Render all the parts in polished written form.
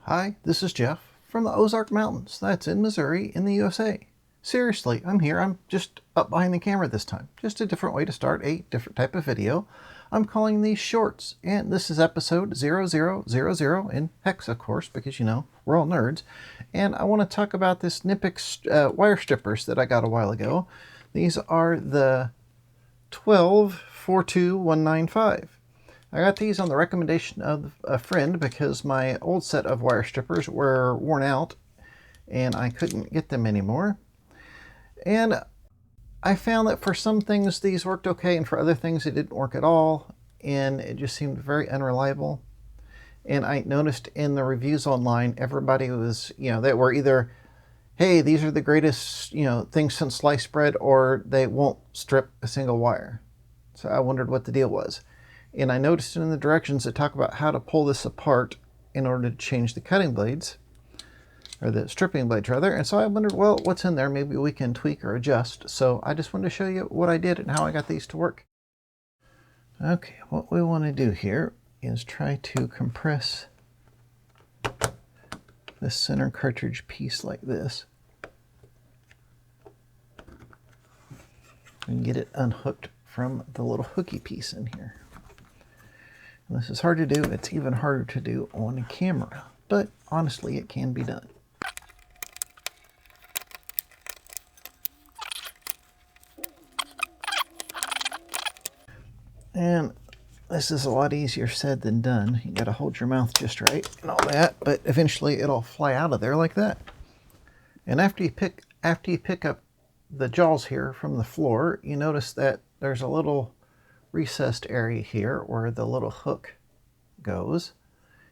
Hi, this is Jeff from the Ozark Mountains. That's in Missouri in the USA. Seriously, I'm here. I'm just up behind the camera this time. Just a different way to start a different type of video. I'm calling these shorts, and this is episode 0000 in hex, of course, because, you know, we're all nerds. And I want to talk about this Knipex wire strippers that I got a while ago. These are the 1242195. I got these on the recommendation of a friend because my old set of wire strippers were worn out and I couldn't get them anymore. And I found that for some things these worked okay, and for other things it didn't work at all, and it just seemed very unreliable. And I noticed in the reviews online, everybody was, you know, they were either, hey, these are the greatest, you know, things since sliced bread, or they won't strip a single wire. So I wondered what the deal was. And I noticed in the directions that talk about how to pull this apart in order to change the cutting blades, or the stripping blades rather. And so I wondered, well, what's in there? Maybe we can tweak or adjust. So I just wanted to show you what I did and how I got these to work. Okay, what we want to do here is try to compress this center cartridge piece like this and get it unhooked from the little hooky piece in here. And this is hard to do. It's even harder to do on a camera, but honestly, it can be done. And this is a lot easier said than done. You got to hold your mouth just right and all that, but eventually it'll fly out of there like that. And after you pick up the jaws here from the floor, you notice that there's a little recessed area here where the little hook goes.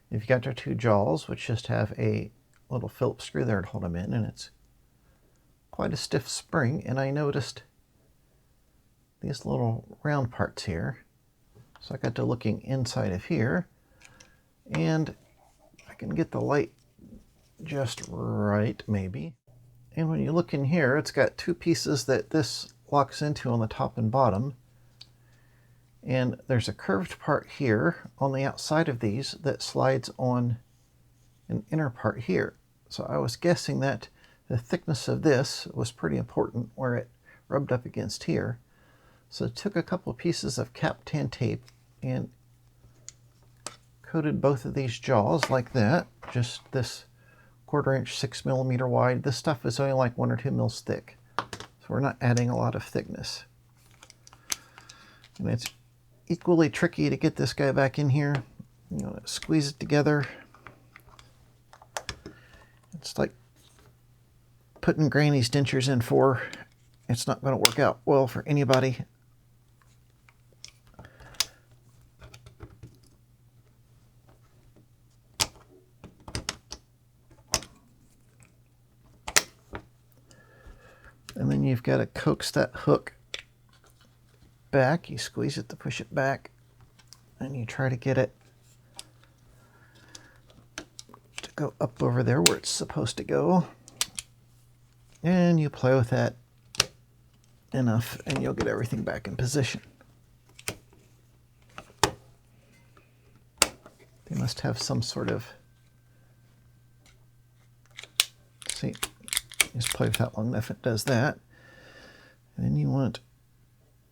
You've got your two jaws, which just have a little Phillips screw there to hold them in, and it's quite a stiff spring. And I noticed these little round parts here. So I got to looking inside of here, and I can get the light just right, maybe. And when you look in here, it's got two pieces that this locks into on the top and bottom. And there's a curved part here on the outside of these that slides on an inner part here. So I was guessing that the thickness of this was pretty important where it rubbed up against here. So I took a couple of pieces of Kapton tape and coated both of these jaws like that. Just this 1/4 inch, 6 millimeter wide. This stuff is only like 1 or 2 mils thick. So we're not adding a lot of thickness. And it's equally tricky to get this guy back in here. You know, squeeze it together. It's like putting granny's dentures in for. It's not going to work out well for anybody. And then you've got to coax that hook back. You squeeze it to push it back, and you try to get it to go up over there where it's supposed to go. And you play with that enough and you'll get everything back in position. They must have some sort of, see, just play with that long enough, it does that. And then you want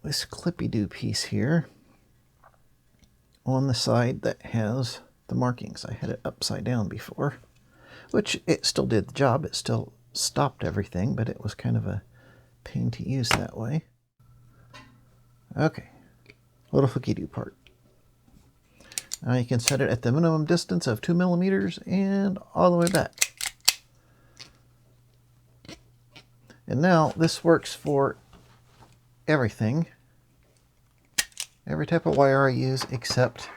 this clippy-do piece here on the side that has the markings. I had it upside down before, which it still did the job. It still stopped everything, but it was kind of a pain to use that way. Okay, little hooky-do part. Now you can set it at the minimum distance of 2 millimeters and all the way back. And now this works for everything. Every type of wire I use except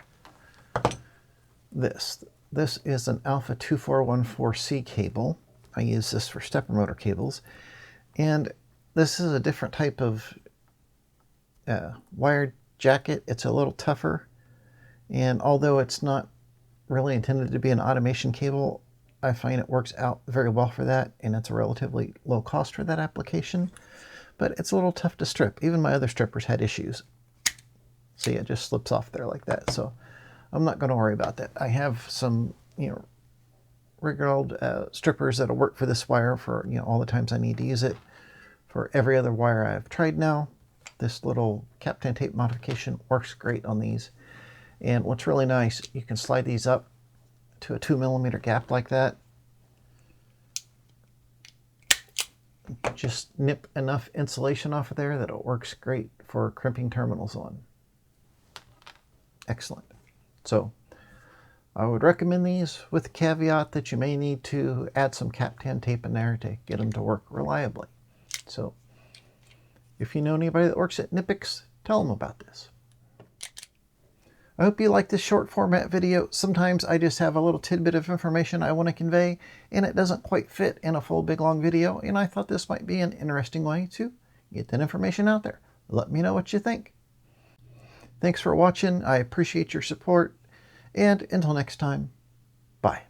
this. This is an Alpha 2414C cable. I use this for stepper motor cables. And this is a different type of wire jacket. It's a little tougher. And although it's not really intended to be an automation cable, I find it works out very well for that, and it's a relatively low cost for that application. But it's a little tough to strip. Even my other strippers had issues. See, it just slips off there like that. So I'm not going to worry about that. I have some, regular old strippers that'll work for this wire for, all the times I need to use it. For every other wire I've tried now, this little Kapton tape modification works great on these. And what's really nice, you can slide these up to a 2mm gap like that. Just nip enough insulation off of there that it works great for crimping terminals on. Excellent. So I would recommend these with the caveat that you may need to add some Kapton tape in there to get them to work reliably. So if you know anybody that works at Knipex, tell them about this. I hope you like this short format video. Sometimes I just have a little tidbit of information I want to convey, and it doesn't quite fit in a full big long video, and I thought this might be an interesting way to get that information out there. Let me know what you think. Thanks for watching. I appreciate your support, and until next time, bye.